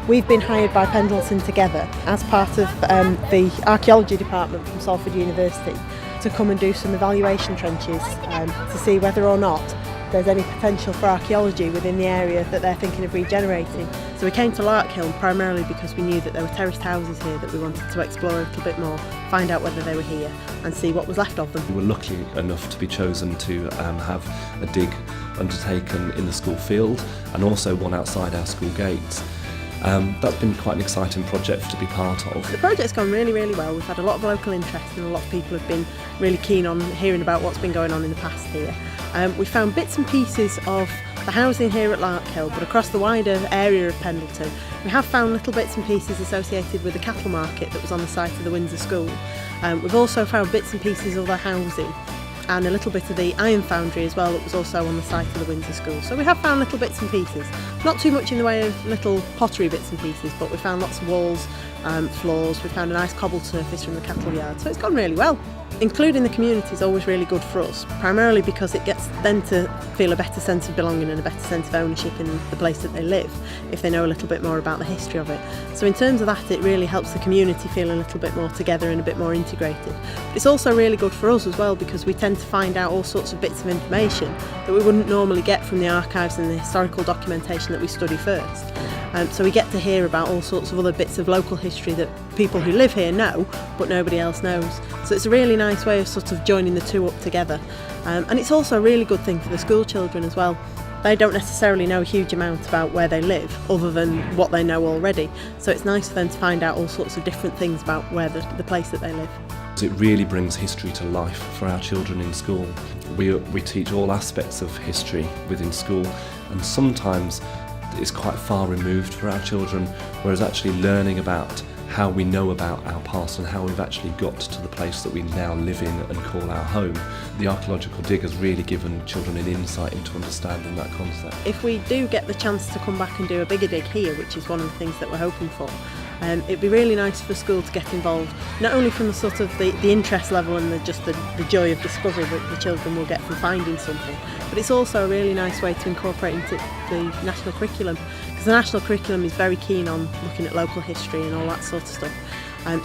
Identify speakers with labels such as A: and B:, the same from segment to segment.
A: We've been hired by Pendleton together as part of the archaeology department from Salford University to come and do some evaluation trenches to see whether or not there's any potential for archaeology within the area that they're thinking of regenerating. So we came to Larkhill primarily because we knew that there were terraced houses here that we wanted to explore a little bit more, find out whether they were here and see what was left of them.
B: We were lucky enough to be chosen to have a dig undertaken in the school field and also one outside our school gates. That's been quite an exciting project to be part of.
A: The project's gone really, really well. We've had a lot of local interest and a lot of people have been really keen on hearing about what's been going on in the past here. We found bits and pieces of the housing here at Larkhill, but across the wider area of Pendleton we have found little bits and pieces associated with the cattle market that was on the site of the Windsor School. We've also found bits and pieces of the housing and a little bit of the iron foundry as well that was also on the site of the Windsor School. So we have found little bits and pieces, not too much in the way of little pottery bits and pieces, but we found lots of walls, floors, we found a nice cobbled surface from the cattle yard, so it's gone really well. Including the community is always really good for us, primarily because it gets them to feel a better sense of belonging and a better sense of ownership in the place that they live if they know a little bit more about the history of it. So in terms of that, it really helps the community feel a little bit more together and a bit more integrated. But it's also really good for us as well because we tend to find out all sorts of bits of information that we wouldn't normally get from the archives and the historical documentation that we study first. So we get to hear about all sorts of other bits of local history that people who live here know but nobody else knows. So it's a really nice way of sort of joining the two up together, and it's also a really good thing for the school children as well. They don't necessarily know a huge amount about where they live other than what they know already, so it's nice for them to find out all sorts of different things about where the place that they live.
B: It really brings history to life for our children in school. We teach all aspects of history within school, and sometimes it's quite far removed for our children, whereas actually learning about how we know about our past and how we've actually got to the place that we now live in and call our home. The archaeological dig has really given children an insight into understanding that concept.
A: If we do get the chance to come back and do a bigger dig here, which is one of the things that we're hoping for, it'd be really nice for school to get involved, not only from the sort of the interest level and the joy of discovery that the children will get from finding something, but it's also a really nice way to incorporate into the national curriculum, because the national curriculum is very keen on looking at local history and all that sort of stuff.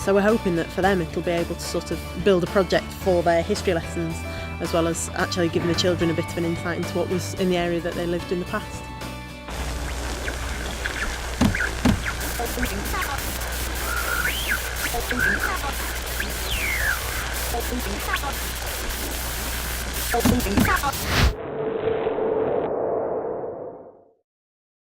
A: So we're hoping that for them it'll be able to sort of build a project for their history lessons, as well as actually giving the children a bit of an insight into what was in the area that they lived in the past.